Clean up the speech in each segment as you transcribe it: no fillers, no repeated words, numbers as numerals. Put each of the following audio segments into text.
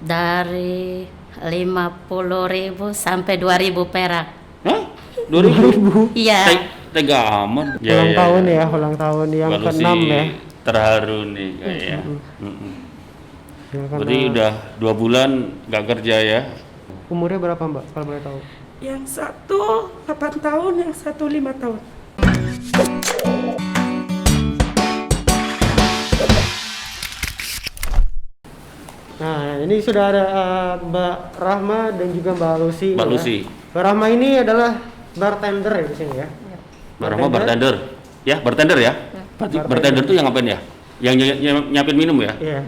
Dari 50.000 sampai 2.000 perak. Hah? 2000? Iya. Tega amat. Ulang tahun ya, ulang tahun yang Balu ke-6 sih ya. terharu nih kayaknya. Ya, Berarti karena udah 2 bulan nggak kerja ya? umurnya berapa Mbak kalau boleh tahu? Yang satu 8 tahun, yang satu 5 tahun. Nah, ini sudah ada Mbak Rahma dan juga Mbak Lucy. Mbak ya. Lucy. Mbak Rahma ini adalah bartender ya di sini ya. Mbak Rahma bartender. Ya, bartender ya? Berarti bartender tuh yang ngapain ya? Yang nyiapin minum ya? Iya.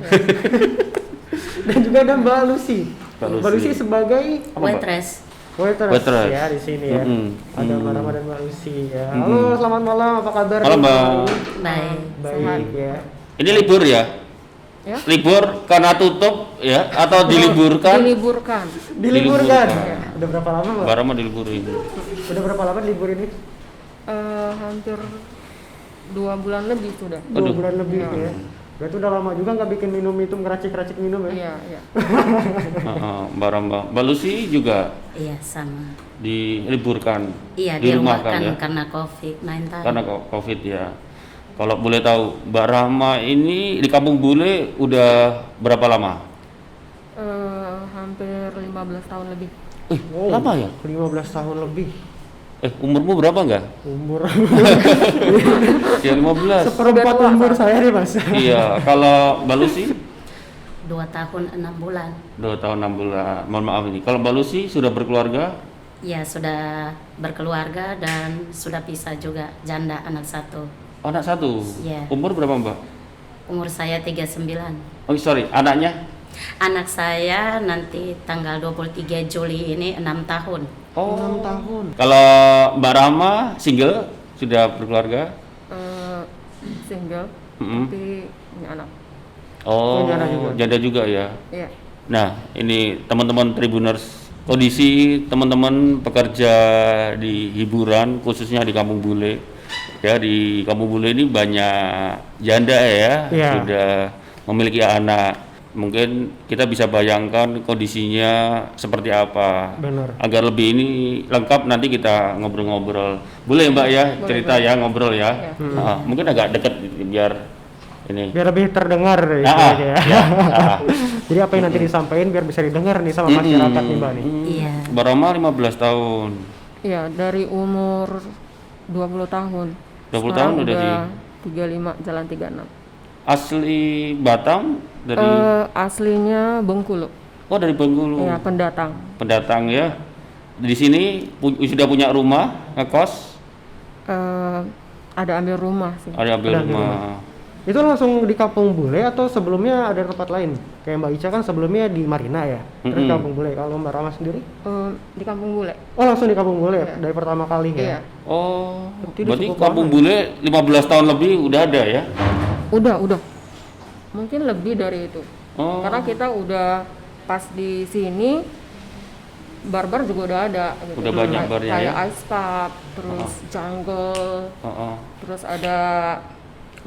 Dan juga ada Mbak Lucy. Mbak Lucy. sebagai Apa, Mbak? waitress ya di sini ya. Ada Mbak Rahma dan Mbak Lucy ya. Halo, selamat malam. Apa kabar? Halo, Mbak. Baik. Baik ya. Ini libur ya? Ya. Libur karena tutup ya? Atau diliburkan? Diliburkan. Diliburkan. Diliburkan. Udah berapa lama Mbak? Mbak Rahma diliburin. Udah berapa lama libur ini? Hampir 2 bulan lebih sudah. 2 bulan lebih ya. Berarti udah lama juga nggak bikin minum itu, ngeracik-racik minum ya? Iya, iya. Mbak Rahma. Mbak Lucy juga Iya, sama. diliburkan? Iya, dirumahkan dirumahkan ya? karena COVID-19. Karena COVID ya. Kalau boleh tahu, Mbak Rahma ini di Kampung Bule udah berapa lama? Hampir 15 tahun lebih. Lama ya? 15 tahun lebih. Umurmu berapa enggak? Umur Ya 15. seperempat umur saya nih Mas. Iya, kalau Mbak Lucy 2 tahun 6 bulan. 2 tahun 6 bulan. Mohon maaf ini. Kalau Mbak Lucy sudah berkeluarga? Ya, sudah berkeluarga dan sudah pisah juga, janda anak satu. Anak satu. Iya. Umur berapa, Mbak? Umur saya 39. Oh, sorry, anaknya? Anak saya nanti tanggal 23 Juli ini 6 tahun. Oh, 6 tahun. Kalau Mbak Rahma single, sudah berkeluarga? Single, tapi punya anak. Oh, Punya anak juga. janda juga ya. Iya. Nah, ini teman-teman Tribuners, kondisi teman-teman pekerja di hiburan, khususnya di Kampung Bule. Ya, di Kampung Bule ini banyak janda ya, Iya. sudah memiliki anak. Mungkin kita bisa bayangkan kondisinya seperti apa. Benar. Agar lebih ini lengkap nanti kita ngobrol-ngobrol. Boleh Mbak ya, cerita ya, ngobrol ya. Nah, mungkin agak dekat biar ini. Biar lebih terdengar istilahnya ya. Jadi apa yang nanti disampaikan biar bisa didengar nih sama masyarakat nih Mbak nih. Iya. Mbak Rahma 15 tahun. Iya, dari umur 20 tahun. 20 Sekarang tahun udah di 35 jalan 36. asli Batam dari Aslinya Bengkulu. oh dari Bengkulu. Iya, pendatang. Pendatang ya. Di sini sudah punya rumah, ngekos, Ada ambil rumah sih. ada ambil Ada ambil rumah. Itu langsung di Kampung Bule atau sebelumnya ada tempat lain? Kayak Mbak Ica kan sebelumnya di Marina ya. Terus Kampung Bule. Kalau Mbak Rahma sendiri? Di Kampung Bule. Oh, langsung di Kampung Bule dari pertama kali ya. Iya. Oh, Berarti udah berarti cukup Kampung lama. Bule 15 tahun lebih udah ada ya? Udah. Mungkin lebih dari itu. Oh. Karena kita udah pas di sini bar-bar juga udah ada gitu. Udah banyak barnya Kayak ya? Ice Pub, terus Jungle, Oh. terus ada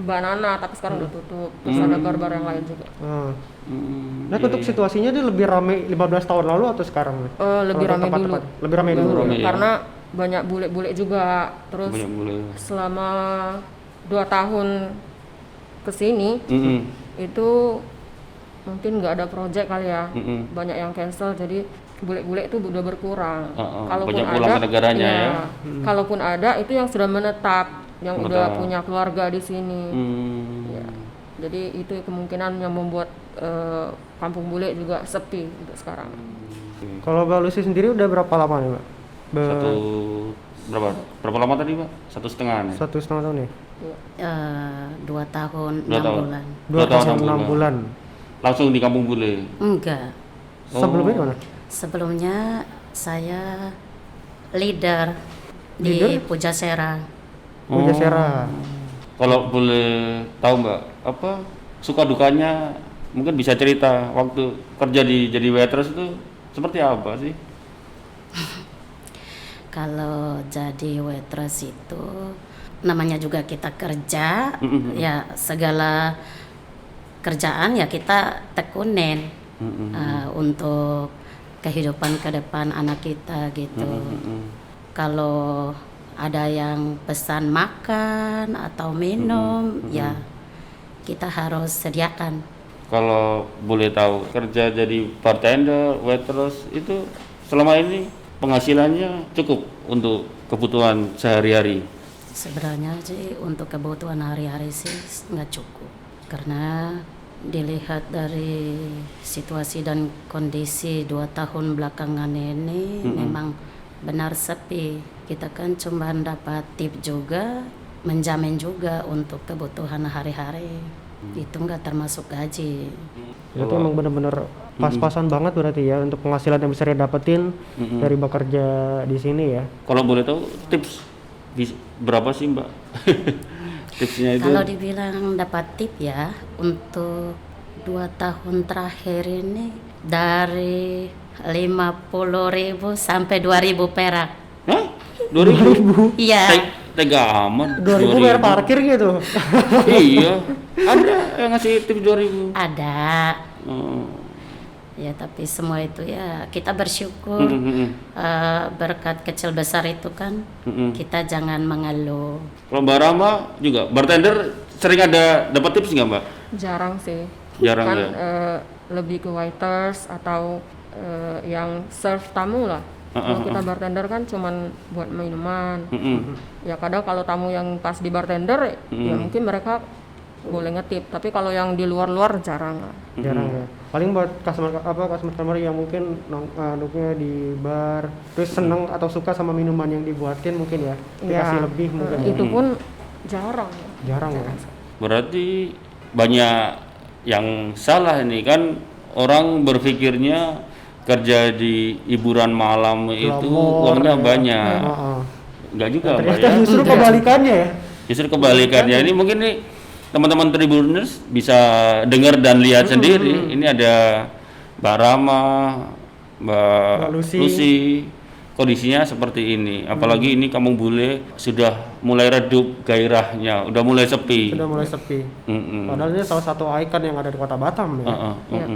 Banana tapi sekarang udah tutup. Terus ada bar-bar yang lain juga. Nah, untuk situasinya dia lebih ramai 15 tahun lalu atau sekarang? Lebih Kalau ramai dulu. tempat-tempat. Lebih ramai dulu. Ramai ya? Karena banyak bule-bule juga. Terus Banyak Bule. selama 2 tahun kesini itu mungkin nggak ada project kali ya, banyak yang cancel, jadi bule-bule itu udah berkurang. Banyak pulang ke negaranya ya. Kalaupun ada itu yang sudah menetap, yang udah Menetap. punya keluarga di sini. Ya. Jadi itu kemungkinan yang membuat kampung bule juga sepi untuk sekarang. Kalau Mbak Lucy sendiri udah berapa lama nih Mbak? Berapa lama tadi Pak? 1,5 nih? 1,5 tahun ya? 2 tahun 2 6 tahun. bulan. 2 tahun 6 bulan. Langsung di Kampung Bule. Enggak. Sebelumnya di mana? Sebelumnya saya leader Leader? di Pujasera. Pujasera. Kalau boleh tahu Mbak, apa suka dukanya mungkin bisa cerita waktu kerja jadi waitress itu seperti apa sih? Kalau jadi waitress itu namanya juga kita kerja, ya segala kerjaan ya kita tekunin. untuk kehidupan ke depan anak kita gitu. Kalau ada yang pesan makan atau minum, ya kita harus sediakan. Kalau boleh tahu, kerja jadi bartender, waitress itu selama ini penghasilannya cukup untuk kebutuhan sehari-hari? Sebenarnya sih untuk kebutuhan hari-hari sih nggak cukup, karena dilihat dari situasi dan kondisi 2 tahun belakangan ini memang benar sepi. Kita kan cuma dapat tip juga, menjamin juga untuk kebutuhan hari-hari. Itu nggak termasuk gaji. Itu emang benar-benar pas-pasan banget berarti ya untuk penghasilan yang bisa didapetin dari bekerja di sini ya. Kalau boleh tahu tips berapa sih Mbak? Tipsnya itu? Kalau dibilang dapat tip ya, untuk 2 tahun terakhir ini dari 50.000 sampai 2.000 perak. Hah? 2.000? Iya. Tega amat. 2.000 bayar parkir gitu. Iya. Ada yang ngasih tips 2.000? Ada. Ya tapi semua itu ya kita bersyukur. Berkat kecil besar itu kan kita jangan mengeluh. Kalau Mbak Rama juga bartender sering ada dapat tips nggak Mbak? Jarang sih. Jarang Kan ya? lebih ke waiters atau yang serve tamu lah. Kalau kita bartender kan cuman buat minuman. Ya kadang kalau tamu yang pas di bartender ya mungkin mereka boleh ngetip, tapi kalau yang di luar-luar jarang lah. Jarang ya. Paling buat customer yang mungkin nongkrongnya di bar terus seneng atau suka sama minuman yang dibuatin mungkin ya. Dikasih lebih mungkin. Itu pun jarang. Jarang ya. Berarti banyak yang salah ini kan, orang berpikirnya kerja di hiburan malam itu uangnya banyak. Enggak juga Mbak Ternyata ya. justru kebalikannya ya. Justru kebalikannya. Ini mungkin nih teman-teman Tribuners bisa dengar dan lihat sendiri. Ini ada Mbak Rama, Mbak Lucy. Kondisinya seperti ini. Apalagi ini Kampung Bule sudah mulai redup gairahnya, udah mulai sepi. Sudah mulai sepi. Padahal ini salah satu ikon yang ada di Kota Batam ya.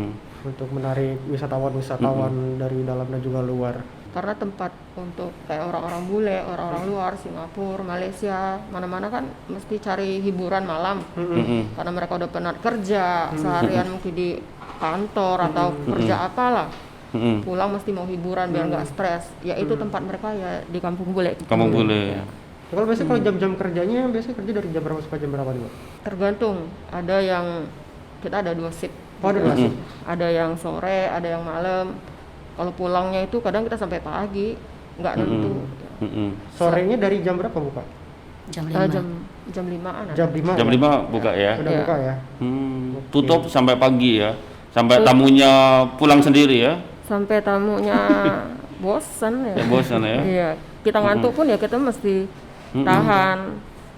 Untuk menarik wisatawan dari dalam dan juga luar. Karena tempat untuk kayak orang-orang bule, orang-orang luar, Singapura, Malaysia, mana-mana kan mesti cari hiburan malam. Karena mereka udah penat kerja, seharian mungkin di kantor atau kerja apalah. Pulang mesti mau hiburan biar nggak stres. Ya itu tempat mereka ya di Kampung Bule. Kampung Bule. Kalau biasanya kalau jam-jam kerjanya biasanya kerja dari jam berapa sampai jam berapa nih, Pak? Tergantung. Ada yang kita ada 2 shift. Oh, ada 2 shift. Ada yang sore, ada yang malam. Kalau pulangnya itu kadang kita sampai pagi, nggak nentu. Sorenya dari jam berapa buka? Jam 5. Jam 5-an. Jam 5. Jam 5 buka ya. Udah buka ya. Tutup sampai pagi ya. Sampai tamunya pulang sendiri ya. Sampai tamunya bosan ya. Bosan ya. Iya, kita ngantuk pun ya kita mesti tahan.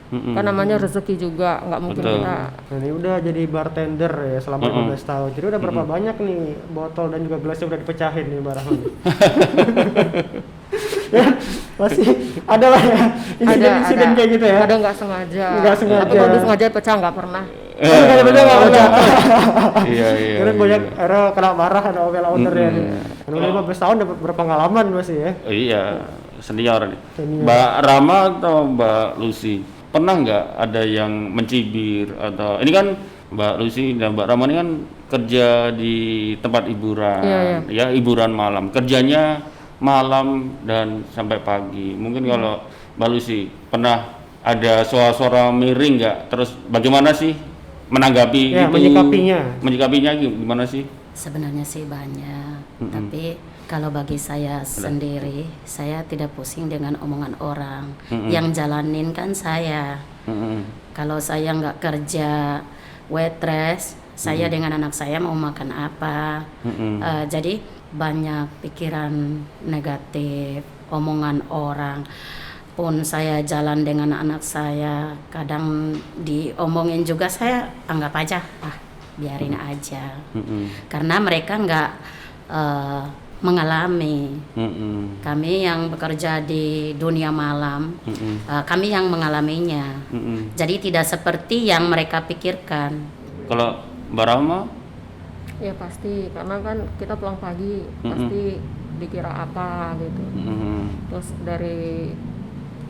Kan namanya rezeki juga, nggak mungkin kita. Nah, ini udah jadi bartender ya selama 15 tahun. Jadi udah berapa banyak nih botol dan juga gelasnya udah dipecahin nih barang. Ya, pasti ada lah ya insiden kayak gitu ya. Kadang nggak sengaja. Tapi kalau disengaja pecah nggak pernah. Nggak pernah. Iya. Karena banyak era kena marah ada owner ya. Karena 15 tahun dapat berpengalaman pasti ya. Iya, senior nih. Mbak Rama atau Mbak Lucy, pernah nggak ada yang mencibir atau ini kan Mbak Lucy dan Mbak Rama ini kan kerja di tempat hiburan, ya hiburan malam. Kerjanya malam dan sampai pagi. Mungkin kalau Mbak Lucy pernah ada suara-suara miring nggak? Terus bagaimana sih menanggapi ya, itu? Menyikapinya gimana sih? Sebenarnya sih banyak, tapi kalau bagi saya sendiri, saya tidak pusing dengan omongan orang. Yang jalanin kan saya. Kalau saya nggak kerja waitress, saya dengan anak saya mau makan apa. Jadi banyak pikiran negatif, omongan orang. Pun saya jalan dengan anak saya, kadang diomongin juga saya anggap aja, biarin aja. Karena mereka nggak mengalami. Kami yang bekerja di dunia malam, kami yang mengalaminya. Jadi tidak seperti yang mereka pikirkan. Kalau Mbak Rama? Ya pasti, karena kan kita pulang pagi pasti dikira apa gitu. Terus dari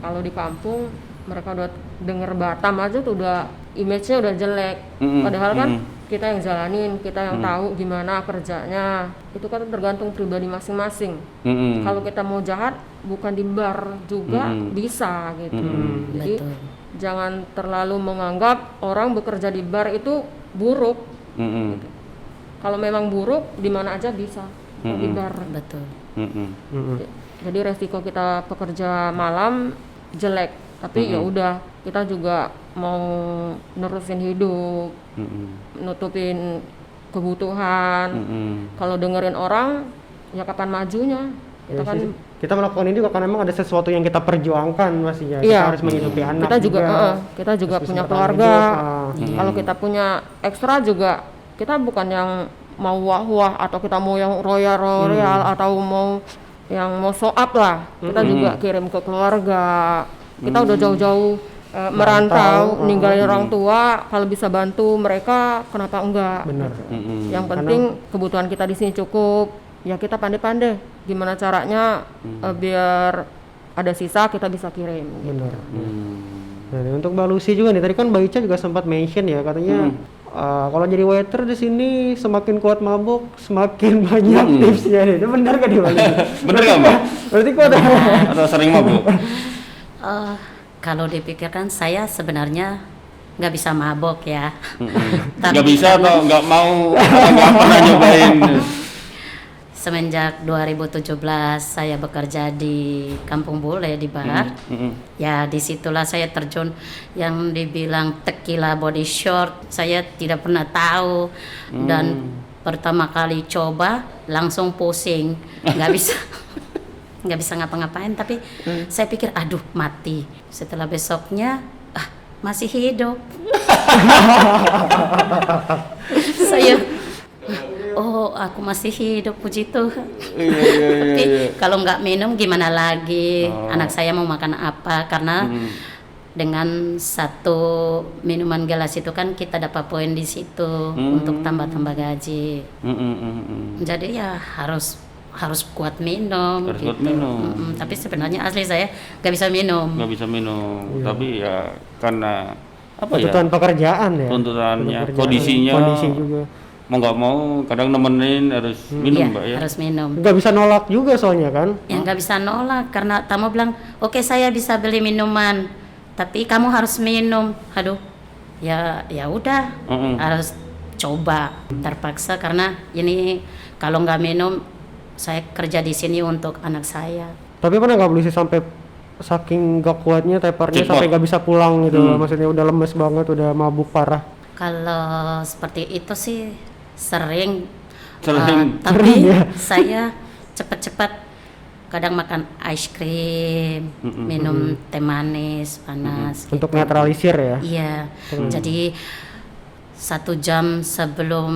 kalau di kampung mereka udah denger Batam aja tuh udah image-nya udah jelek. Padahal kan kita yang jalanin, kita yang tahu gimana kerjanya. Itu kan tergantung pribadi masing-masing. Kalau kita mau jahat bukan di bar juga bisa gitu. Jadi Betul. jangan terlalu menganggap orang bekerja di bar itu buruk. Gitu. Kalau memang buruk di mana aja bisa di bar. Betul. Jadi resiko kita pekerja malam jelek, tapi ya udah kita juga mau nerusin hidup, nutupin kebutuhan. Kalau dengerin orang, ya kapan majunya? Kita kan Kita melakukan ini juga karena memang ada sesuatu yang kita perjuangkan pastinya. Iya. Kita harus menghidupi anak kita juga Terus punya bisa keluarga. bertahan hidup. Kalau kita punya ekstra juga, kita bukan yang mau wah-wah atau kita mau yang royal atau mau yang mau show up lah. Kita juga kirim ke keluarga. Kita udah jauh-jauh merantau, ninggalin orang tua. Kalau bisa bantu mereka, kenapa enggak? Benar. Yang penting kebutuhan kita di sini cukup. Ya kita pandai-pandai gimana caranya biar ada sisa kita bisa kirim. Benar. Nah, untuk Mbak Lucy juga nih, tadi kan Mbak Ica juga sempat mention ya, katanya kalau jadi waiter di sini semakin kuat mabuk, semakin banyak tipsnya nih. Itu benar gak di Mbak Lucy? Bener nggak Mbak? Berarti kuat. Atau sering mabuk? Kalau dipikirkan saya sebenarnya nggak bisa mabok ya. Nggak bisa atau nggak mau atau nggak pernah nyobain? Semenjak 2017 saya bekerja di Kampung Bule di bar. Ya disitulah saya terjun yang dibilang tequila body short. Saya tidak pernah tahu dan pertama kali coba langsung pusing, nggak bisa nggak bisa ngapa-ngapain. Tapi saya pikir aduh mati. Setelah besoknya masih hidup. Saya oh aku masih hidup, puji Tuhan. Tapi kalau nggak minum gimana lagi? Anak saya mau makan apa? Karena dengan satu minuman gelas itu kan kita dapat poin di situ untuk tambah-tambah gaji. Jadi ya harus kuat minum. Harus kuat minum. Tapi sebenarnya asli saya nggak bisa minum. Nggak bisa minum, tapi ya karena apa ya? Tuntutan pekerjaan ya. Tuntutannya, Pekerjaan, kondisinya. kondisi juga. Mau nggak mau kadang nemenin harus minum Iya, Mbak ya. harus minum. Nggak bisa nolak juga soalnya kan. Ya nggak bisa nolak karena tamu bilang, oke saya bisa beli minuman, tapi kamu harus minum. Aduh, ya udah harus coba terpaksa karena ini kalau nggak minum saya kerja di sini untuk anak saya. Tapi pernah nggak Lucy sampai saking gak kuatnya teparnya Jackpot. sampai nggak bisa pulang gitu? Maksudnya udah lemes banget, udah mabuk parah. Kalau seperti itu sih sering. Sering. Tapi saya cepat-cepat kadang makan ice cream, minum teh manis panas. Untuk netralisir ya. Iya. Jadi 1 jam sebelum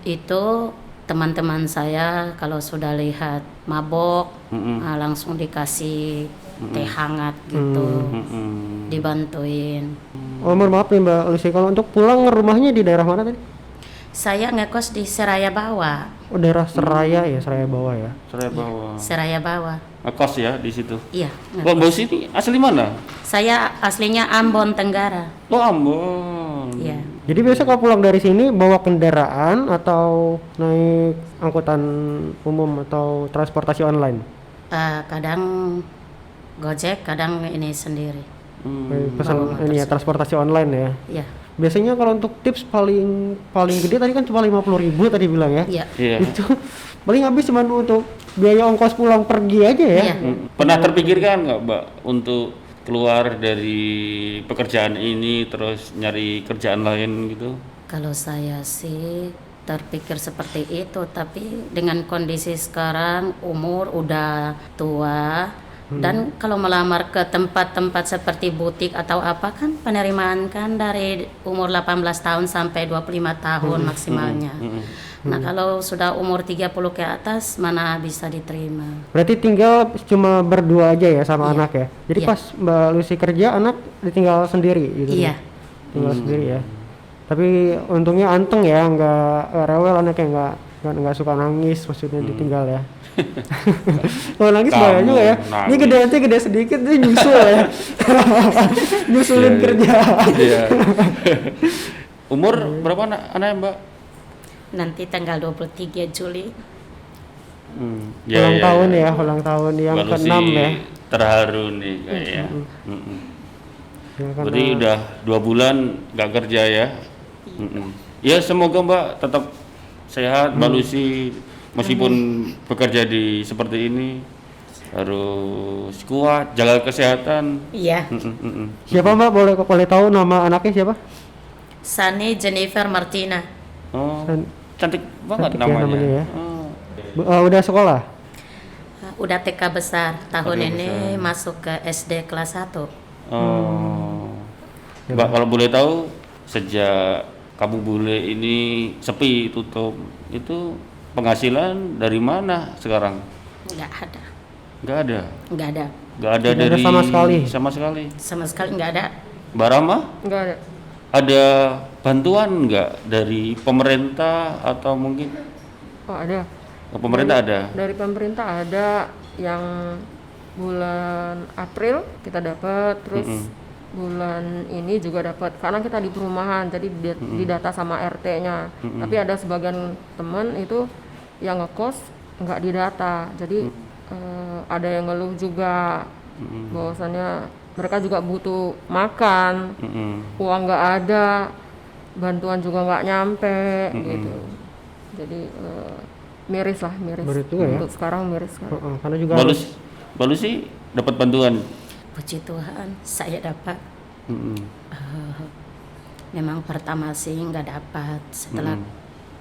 itu teman-teman saya kalau sudah lihat mabok langsung dikasih teh hangat gitu, dibantuin. Oh mohon maaf nih Mbak Lucy, kalau untuk pulang rumahnya di daerah mana tadi? Saya ngekos di Seraya Bawah. Oh daerah Seraya ya, Seraya Bawah ya. Saya bawa Seraya Bawah. ngekos ya di situ. Iya. Mbak Bos ini asli mana? Saya aslinya Ambon Tenggara. Oh Ambon. Iya. Jadi biasa kalau pulang dari sini bawa kendaraan atau naik angkutan umum atau transportasi online? Kadang Gojek, kadang ini sendiri. Pesan ini ya transportasi online ya. Iya. Biasanya kalau untuk tips paling gede tadi kan cuma 50.000 tadi bilang ya. Iya. Iya. Itu paling habis cuma untuk biaya ongkos pulang pergi aja ya. Iya. Pernah terpikirkan nggak Mbak untuk keluar dari pekerjaan ini terus nyari kerjaan lain gitu? Kalau saya sih terpikir seperti itu, tapi dengan kondisi sekarang umur udah tua dan kalau melamar ke tempat-tempat seperti butik atau apa kan penerimaan kan dari umur 18 tahun sampai 25 tahun maksimalnya. Nah kalau sudah umur 30 ke atas mana bisa diterima. Berarti tinggal cuma berdua aja ya sama Iya. anak ya. Jadi Iya. pas Mbak Lucy kerja anak ditinggal sendiri gitu. Iya. Tinggal sendiri ya. Tapi untungnya anteng ya, nggak rewel anaknya, nggak suka nangis, maksudnya ditinggal ya. Kalau nangis bahaya juga ya. Ini gede sedikit, dia nyusul ya. Nyusulin kerja. Iya. Umur berapa anaknya Mbak? Nanti tanggal 23 Juli. Ulang tahun ya, ulang tahun yang ke-6 ya. Terharu nih kayaknya. Ya, Berarti udah 2 bulan nggak kerja ya. Ya semoga Mbak tetap sehat, Mbak Lucy, meskipun bekerja di seperti ini harus kuat, jaga kesehatan. Iya. Siapa Mbak, boleh tahu nama anaknya siapa? Sani Jennifer Martina. Oh, cantik banget Cantik ya namanya. ya. Udah sekolah? Udah TK besar, tahun TK ini besar. masuk ke SD kelas 1. Oh. Mbak kalau boleh tahu sejak Kampung Bule ini sepi tutup, itu penghasilan dari mana sekarang? Nggak ada. Nggak ada. Nggak ada. Nggak ada Nggak ada dari sama sekali. Sama sekali nggak ada. Mbak Rama, Enggak ada. ada bantuan nggak dari pemerintah atau mungkin Oh, ada. pemerintah ada? Dari pemerintah ada yang bulan April kita dapat, terus bulan ini juga dapat karena kita di perumahan, jadi didata sama RT-nya. Tapi ada sebagian teman itu yang ngekos nggak didata, jadi ada yang ngeluh juga bahwasannya mereka juga butuh makan, uang nggak ada, bantuan juga nggak nyampe gitu. Jadi miris Miris juga ya? untuk sekarang miris sekarang. Karena juga Mbak Lucy dapat bantuan. Puji Tuhan, saya dapat. Memang pertama sih nggak dapat, setelah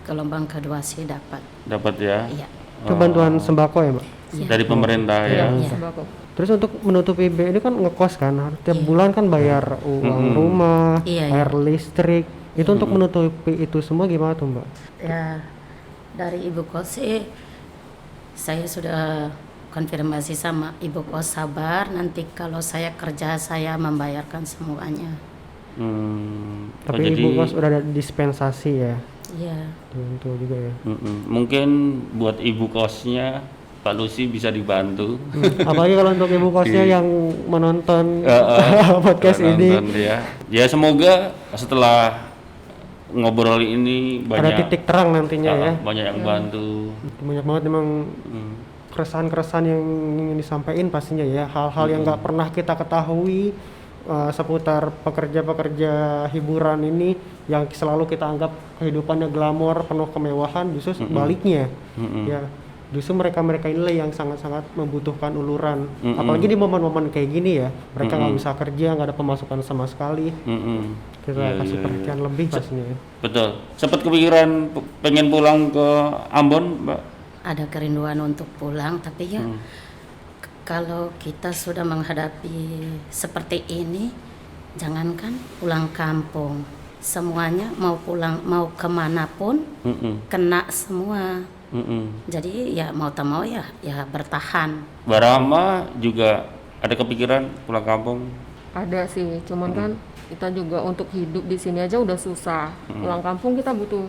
gelombang kedua sih dapat. Dapat ya? Iya. itu bantuan sembako ya Mbak? Iya. Dari pemerintah ya. Iya. Sembako. Terus untuk menutupi ini kan ngekos kan, tiap bulan kan bayar uang rumah, Iya, iya. air listrik. Itu untuk menutupi itu semua gimana tuh Mbak? Ya, dari ibu kos sih saya sudah konfirmasi sama ibu kos, sabar, nanti kalau saya kerja saya membayarkan semuanya. Tapi Oh, jadi, ibu kos udah ada dispensasi ya, Iya. itu juga ya. mungkin buat ibu kosnya Pak Lucy bisa dibantu. Apalagi kalau untuk ibu kosnya yang menonton podcast Nonton ini, dia. Ya semoga setelah ngobrol ini ada banyak titik terang nantinya ya. banyak yang bantu. Banyak banget memang keresahan-keresahan yang ingin disampaikan pastinya ya, hal-hal yang nggak pernah kita ketahui seputar pekerja-pekerja hiburan ini yang selalu kita anggap kehidupannya glamor, penuh kemewahan, justru sebaliknya ya, justru mereka inilah yang sangat-sangat membutuhkan uluran, apalagi di momen-momen kayak gini ya, mereka nggak bisa kerja, nggak ada pemasukan sama sekali, kita kasih perhatian lebih pastinya ya. Betul. Sempat kepikiran pengen pulang ke Ambon, Mbak? Ada kerinduan untuk pulang, tapi ya kalau kita sudah menghadapi seperti ini, jangankan pulang kampung, semuanya mau pulang mau kemanapun kena semua. Jadi ya mau tak mau ya bertahan. Mbak Rama juga ada kepikiran pulang kampung? Ada sih, cuman kan kita juga untuk hidup di sini aja udah susah. Pulang kampung kita butuh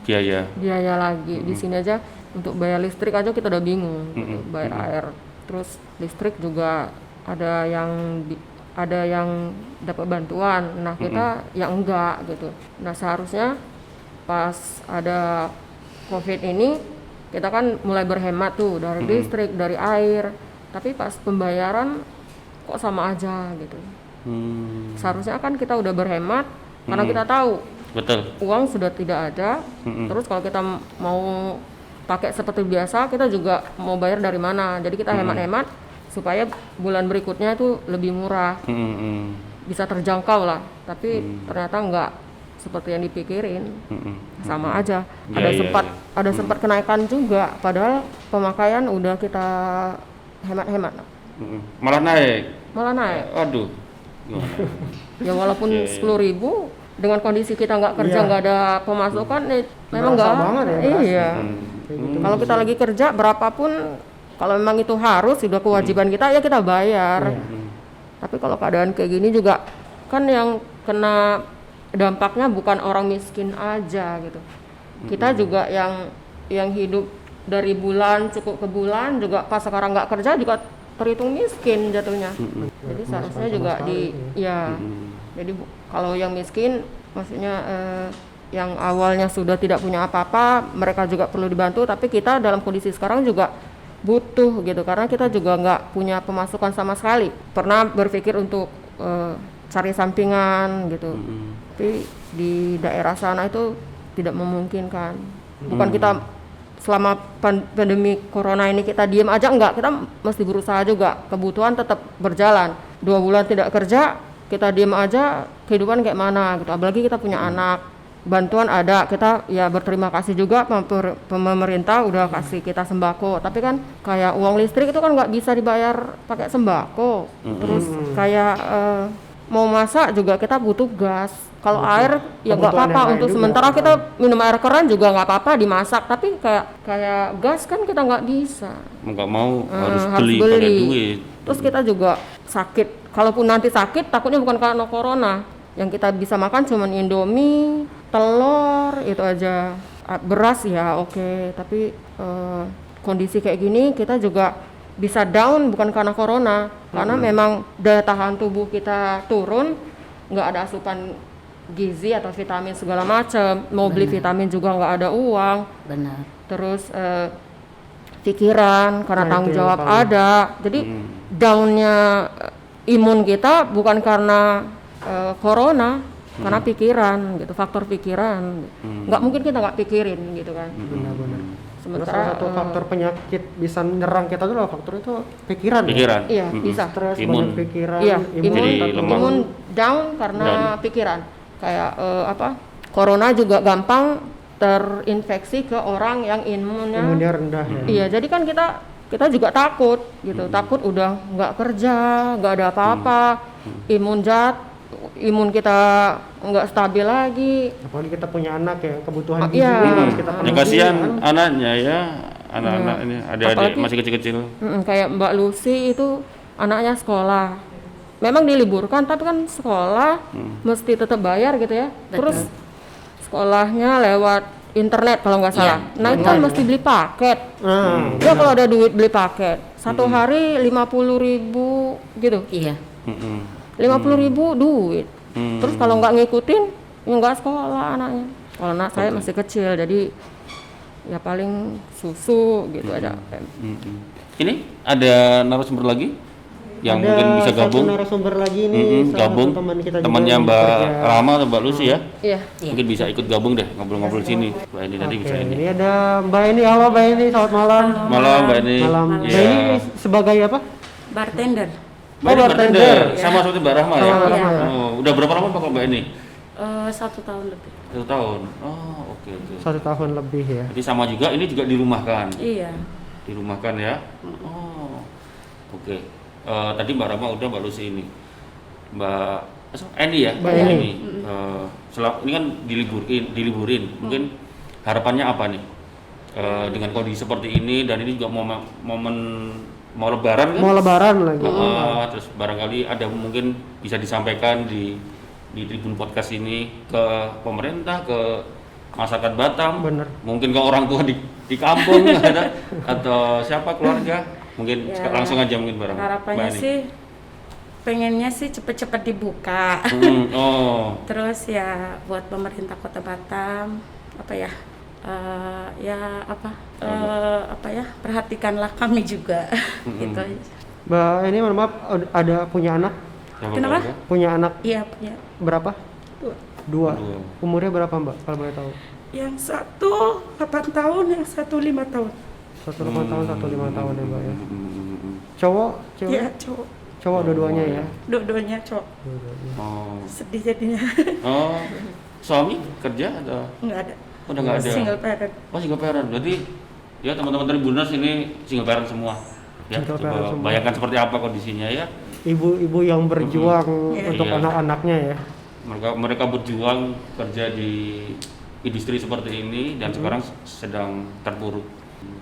biaya lagi. Di sini aja untuk bayar listrik aja kita udah bingung, gitu. Bayar air, terus listrik juga ada yang dapat bantuan. Nah kita yang enggak gitu. Nah seharusnya pas ada COVID ini kita kan mulai berhemat tuh dari listrik, dari air. Tapi pas pembayaran kok sama aja gitu. Seharusnya kan kita udah berhemat karena kita tahu uang sudah tidak ada. Terus kalau kita mau pakai seperti biasa, kita juga mau bayar dari mana. Jadi kita hemat-hemat supaya bulan berikutnya itu lebih murah, bisa terjangkau lah. Tapi ternyata enggak seperti yang dipikirin, sama aja. Ada sempat kenaikan juga, padahal pemakaian udah kita hemat-hemat. Malah naik. Aduh. Ya walaupun 10.000 dengan kondisi kita nggak kerja, nggak ada pemasukan, memang nggak. Iya. Kalau kita lagi kerja berapapun, kalau memang itu harus sudah kewajiban kita ya kita bayar. Tapi kalau keadaan kayak gini juga kan yang kena dampaknya bukan orang miskin aja gitu. Kita juga yang hidup dari bulan cukup ke bulan juga pas sekarang nggak kerja juga terhitung miskin jatuhnya. Jadi seharusnya juga jadi kalau yang miskin maksudnya yang awalnya sudah tidak punya apa-apa mereka juga perlu dibantu, tapi kita dalam kondisi sekarang juga butuh gitu karena kita juga nggak punya pemasukan sama sekali. Pernah berpikir untuk cari sampingan gitu, tapi di daerah sana itu tidak memungkinkan. Bukan kita selama pandemi corona ini kita diem aja, enggak, kita mesti berusaha juga, kebutuhan tetap berjalan. 2 bulan tidak kerja kita diem aja, kehidupan kayak mana gitu. Apalagi kita punya anak, bantuan ada, kita ya berterima kasih juga pemerintah udah kasih kita sembako, tapi kan kayak uang listrik itu kan nggak bisa dibayar pakai sembako. Terus kayak mau masak juga kita butuh gas. Kalau air ya nggak apa-apa, untuk sementara kita minum air keran juga nggak apa-apa dimasak, tapi kayak gas kan kita nggak bisa. Nggak mau harus beli pakai duit. Terus kita juga sakit. Kalaupun nanti sakit, takutnya bukan karena corona. Yang kita bisa makan cuman Indomie, telur itu aja. Beras ya oke, tapi kondisi kayak gini kita juga bisa down bukan karena corona, karena memang daya tahan tubuh kita turun, nggak ada asupan gizi atau vitamin segala macam, mau beli vitamin juga nggak ada uang. Benar. Terus pikiran karena tanggung jawab ada, jadi downnya imun kita bukan karena corona, karena pikiran gitu, faktor pikiran. Nggak mungkin kita nggak pikirin gitu kan. Benar-benar. Sementara salah satu faktor penyakit bisa menyerang kita itu adalah faktor itu pikiran. Iya, bisa. Stres, Imun. banyak pikiran, Iya, jadi lemah. imun down karena pikiran. Kayak corona juga gampang terinfeksi ke orang yang imunnya rendah ya. Iya, jadi kan kita juga takut gitu, takut udah nggak kerja, nggak ada apa-apa, imun kita nggak stabil lagi. Apalagi kita punya anak ya, kebutuhan gizi iya. harus kita Ya penuhi. kasihan anaknya ya, anak-anak ini adik-adik Apalagi- masih kecil-kecil. Kayak Mbak Lucy itu anaknya sekolah, memang diliburkan tapi kan sekolah mesti tetap bayar gitu ya. Terus sekolahnya lewat internet kalau nggak salah. Nah itu kan mesti beli paket. Ya kalau ada duit beli paket, satu hari 50.000 gitu. Iya. 50.000 duit. Terus kalau nggak ngikutin, ya nggak sekolah anaknya. Kalau anak saya masih kecil, jadi ya paling susu gitu aja. Ini ada narasumber lagi yang Ada mungkin bisa gabung. satu narasumber lagi nih, salah Gabung. satu teman kita juga Temannya yang Mbak bekerja. Rama atau Mbak Lucy ya. Iya. Mungkin bisa ikut gabung deh, ngobrol-ngobrol sini. Mbak ini tadi bisa Oke, ini. ini ada Mbak Eni. Halo Mbak Eni, selamat malam. Malam Mbak ini. Malam. Mbak Iya. Eni sebagai apa? Bartender. Mbak ini bartender. bartender. Sama seperti Mbak Rahma ya. Sama Mbak Rahma ya. Oh, udah berapa lama Pak Mbak ini? 1 tahun lebih. 1 tahun. Oh, oke. 1 tahun lebih ya. Jadi sama juga, ini juga dirumahkan. Iya. Dirumahkan ya. Oh, oke. Tadi Mbak Rama udah, Mbak Lucy ini. Mbak Eni ya. Mbak Eni. Ini kan diliburin. Mungkin harapannya apa nih? Dengan kondisi seperti ini dan ini juga momen mau Lebaran kan? Mau lebaran lagi. Terus barangkali ada mungkin bisa disampaikan di Tribun Podcast ini ke pemerintah, ke masyarakat Batam, Bener. mungkin ke orang tua di kampung ada, atau siapa keluarga, mungkin Ya, langsung aja mungkin barang. Harapannya Mbak Eni. sih pengennya sih cepet-cepet dibuka. Oh, Terus ya buat pemerintah Kota Batam apa ya? Perhatikanlah kami juga. Gitu aja. Mbak Eni, mohon maaf, ada punya anak? siapa Kenapa? keluarga? Punya anak Iya punya. berapa? 2. Dua. Dua. Umurnya berapa Mbak, kalau boleh tahu? Yang satu 8 tahun, yang satu 5 tahun. 1 tahun, 1 5 tahun ya Mbak ya. Hmm. Cowok? Cewek? Iya cowok. Cowok dua-duanya ya? Dua-duanya cowok. Oh, Sedih jadinya. oh, suami kerja atau Nggak ada. udah nggak ada? Single parent. Oh, single parent. Berarti ya teman-teman Tribuners ini single parent semua. Ya, Single coba parent semua. bayangkan seperti apa kondisinya ya. Ibu-ibu yang berjuang Iya. untuk Iya. anak-anaknya ya. Mereka berjuang kerja di industri seperti ini dan sekarang sedang terpuruk.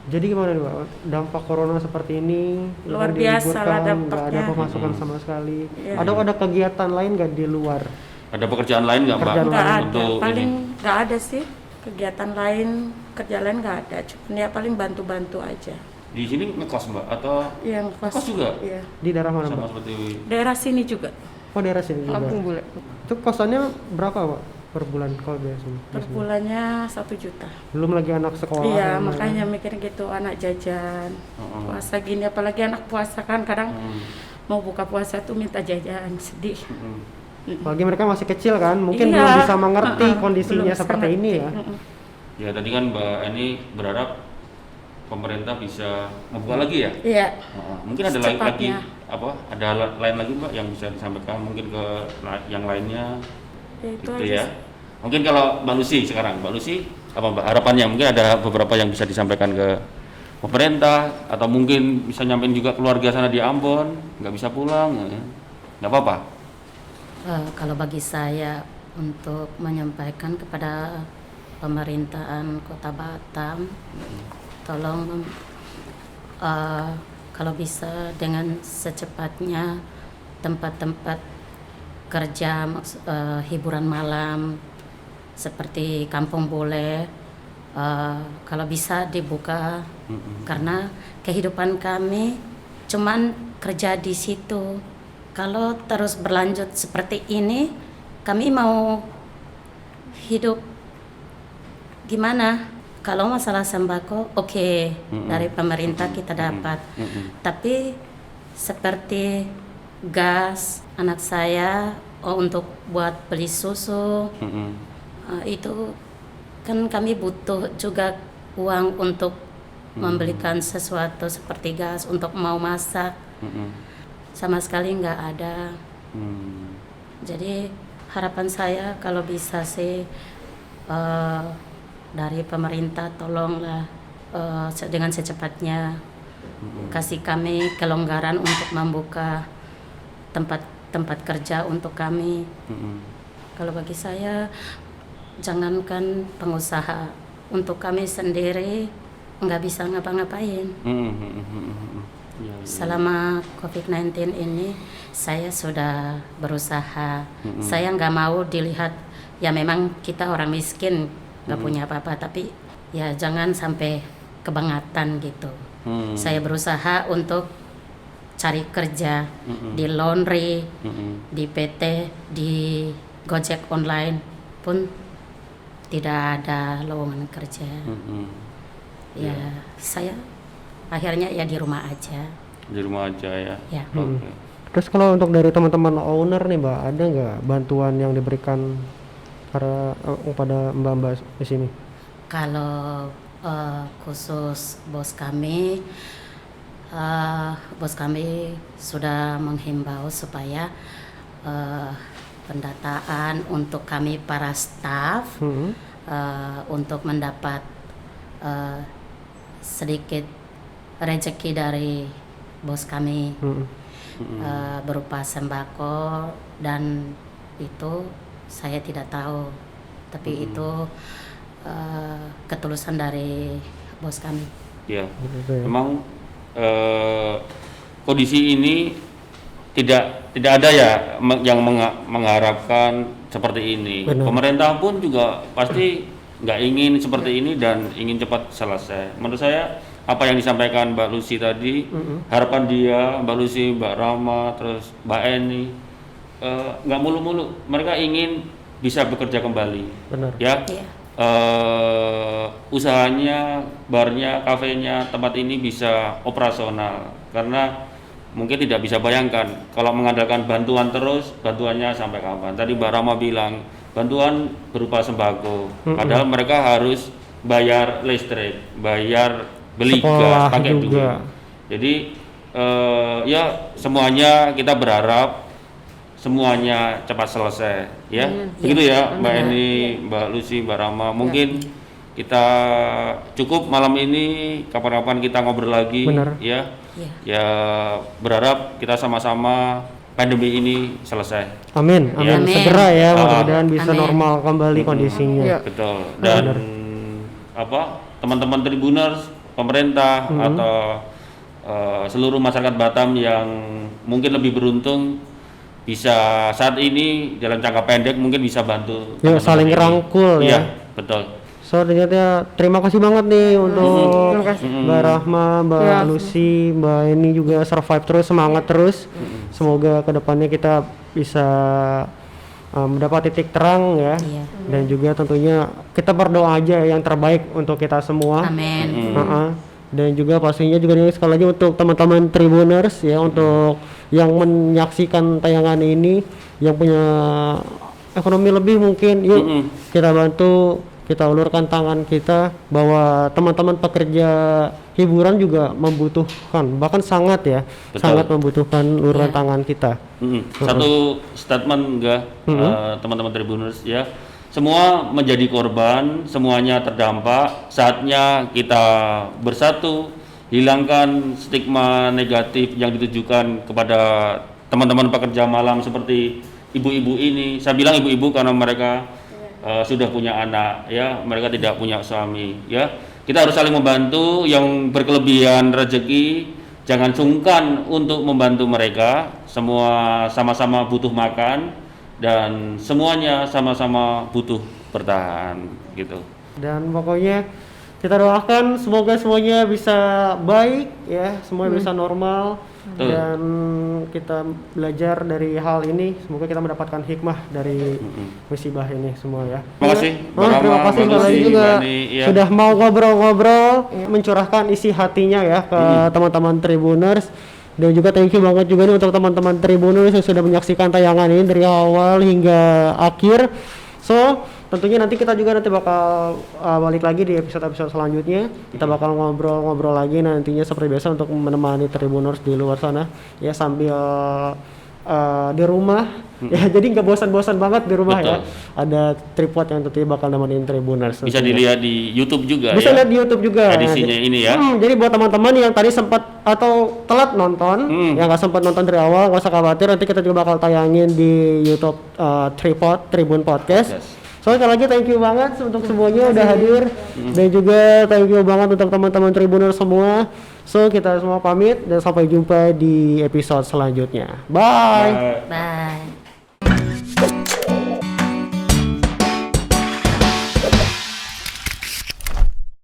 Jadi gimana nih Mbak, dampak corona seperti ini? Luar kan biasa lah diliburkan, nggak ada dampaknya. pemasukan sama sekali. Iya. Ada kegiatan lain nggak di luar? Ada pekerjaan lain nggak Mbak? Pekerjaan Nggak ada, Untuk paling ini? nggak ada sih kegiatan lain, kerja lain nggak ada. Cuma ya paling bantu-bantu aja. Di sini ngekos Mbak atau Yang Kos juga? Iya. Di daerah mana, sama Mbak? seperti Daerah sini juga. Oh, daerah sini juga. Kampung bule. Itu kosannya berapa, Pak? Per bulan kalau biasanya? Per bulannya 1 juta. Belum lagi anak sekolah. Iya, yang makanya mikir gitu, anak jajan. Heeh. Puasa gini, apalagi anak puasa kan kadang mau buka puasa tuh minta jajan, sedih. Apalagi mereka masih kecil kan, mungkin Iya. belum bisa mengerti Heeh, kondisinya belum bisa seperti ini ngerti. ya. Heeh. Ya tadi kan Mbak Eni berharap pemerintah bisa membuka lagi ya. Iya. Mungkin ada lagi Secepatnya. apa? Ada lain lagi Mbak yang bisa disampaikan mungkin ke yang lainnya Ya, itu gitu aja ya. sih. Mungkin kalau Mbak Lucy sekarang, Mbak Lucy apa Mbak harapannya? Mungkin ada beberapa yang bisa disampaikan ke pemerintah atau mungkin bisa nyampein juga keluarga sana di Ambon, nggak bisa pulang, ya. Nggak apa-apa. Kalau bagi saya untuk menyampaikan kepada pemerintahan Kota Batam, tolong kalau bisa dengan secepatnya tempat-tempat kerja hiburan malam seperti Kampung Bule kalau bisa dibuka karena kehidupan kami cuman kerja di situ. Kalau terus berlanjut seperti ini, kami mau hidup gimana? Kalau masalah sembako, oke, dari pemerintah kita dapat. Tapi seperti gas, anak saya untuk buat beli susu, itu kan kami butuh juga uang untuk membelikan sesuatu seperti gas untuk mau masak. Sama sekali nggak ada. Jadi harapan saya kalau bisa sih dari pemerintah tolonglah dengan secepatnya kasih kami kelonggaran untuk membuka tempat kerja untuk kami. Kalau bagi saya jangankan pengusaha, untuk kami sendiri nggak bisa ngapa-ngapain. Selama COVID-19 ini saya sudah berusaha. Saya nggak mau dilihat ya memang kita orang miskin nggak punya apa-apa, tapi ya jangan sampai kebangetan gitu. Saya berusaha untuk cari kerja di laundry, di PT, di Gojek online pun tidak ada lowongan kerja. Ya saya akhirnya ya di rumah aja. Di rumah aja ya. Ya. Oke. Terus kalau untuk dari teman-teman owner nih, Mbak, ada nggak bantuan yang diberikan kepada mbak-mbak di sini? Kalau khusus bos kami sudah menghimbau supaya pendataan untuk kami para staf untuk mendapat sedikit rezeki dari bos kami berupa sembako, dan itu saya tidak tahu, tapi itu ketulusan dari bos kami. Ya. Gitu ya. Memang kondisi ini tidak ada ya yang mengharapkan seperti ini. Benar. Pemerintah pun juga pasti nggak ingin seperti ini dan ingin cepat selesai. Menurut saya apa yang disampaikan Mbak Lucy tadi, harapan dia, Mbak Lucy, Mbak Rama, terus Mbak Eni, nggak mulu-mulu. Mereka ingin bisa bekerja kembali. Benar. Ya. Iya. Usahanya, barnya, kafenya, tempat ini bisa operasional karena mungkin tidak bisa bayangkan kalau mengandalkan bantuan terus, bantuannya sampai kapan. Tadi Mbak Rama bilang bantuan berupa sembako, padahal mereka harus bayar listrik, bayar beli Sekolah gas, pakai juga. duit. Jadi ya semuanya kita berharap semuanya cepat selesai ya. Begitu ya Mbak Eni, Mbak Lucy, Mbak Rama. Mungkin kita cukup malam ini, kapan-kapan kita ngobrol lagi. Benar. Ya. Iya. Ya berharap kita sama-sama pandemi ini selesai. Amin, amin. Amin. Segera ya, mudah-mudahan bisa Amin. normal kembali kondisinya. Iya. Betul. Dan apa teman-teman Tribuners, pemerintah atau seluruh masyarakat Batam yang mungkin lebih beruntung bisa saat ini dalam jangka pendek mungkin bisa bantu Ya, teman-teman saling ini. rangkul ya. Iya, betul. So ternyata terima kasih banget nih untuk Terima kasih. Mbak Rahma, Mbak Ya. Lucy, Mbak ini juga survive terus, semangat terus. Semoga kedepannya kita bisa mendapat titik terang ya. Iya. Dan juga tentunya kita berdoa aja yang terbaik untuk kita semua. Amin. Dan juga pastinya juga nih sekali lagi untuk teman-teman Tribuners ya, untuk yang menyaksikan tayangan ini yang punya ekonomi lebih mungkin, yuk kita bantu, kita ulurkan tangan kita, bahwa teman-teman pekerja hiburan juga membutuhkan, bahkan sangat ya, Betul. sangat membutuhkan uluran tangan kita. Satu statement enggak teman-teman Tribuners ya. Semua menjadi korban, semuanya terdampak. Saatnya kita bersatu, hilangkan stigma negatif yang ditujukan kepada teman-teman pekerja malam seperti ibu-ibu ini. Saya bilang ibu-ibu karena mereka sudah punya anak ya, mereka tidak punya suami ya. Kita harus saling membantu. Yang berkelebihan rezeki jangan sungkan untuk membantu mereka. Semua sama-sama butuh makan dan semuanya sama-sama butuh bertahan gitu. Dan pokoknya kita doakan semoga semuanya bisa baik ya, semuanya bisa normal. Betul. Dan kita belajar dari hal ini, semoga kita mendapatkan hikmah dari musibah ini semua ya. Terima kasih, Mbak Terima Rama, kasih Mbak sekali Lucy, juga Mbak Ani, ya. sudah mau ngobrol-ngobrol, mencurahkan isi hatinya ya ke teman-teman Tribuners. Dan juga thank you banget juga nih untuk teman-teman Tribuners yang sudah menyaksikan tayangan ini dari awal hingga akhir. So tentunya nanti kita juga nanti bakal balik lagi di episode-episode selanjutnya. Kita bakal ngobrol-ngobrol lagi nantinya seperti biasa untuk menemani Tribuners di luar sana ya, sambil di rumah ya, jadi nggak bosan-bosan banget di rumah. Betul. Ya. Ada tripod yang tentunya bakal nemenin Tribuners. Bisa tentunya. dilihat di YouTube juga Bisa ya. lihat di YouTube juga. Edisinya ini ya. Jadi buat teman-teman yang tadi sempat atau telat nonton, yang nggak sempat nonton dari awal, nggak usah khawatir. Nanti kita juga bakal tayangin di YouTube Tribun Podcast. Yes. So sekali lagi thank you banget untuk semuanya udah hadir, dan juga thank you banget untuk teman-teman Tribuners semua. So kita semua pamit dan sampai jumpa di episode selanjutnya. Bye. Bye. Bye.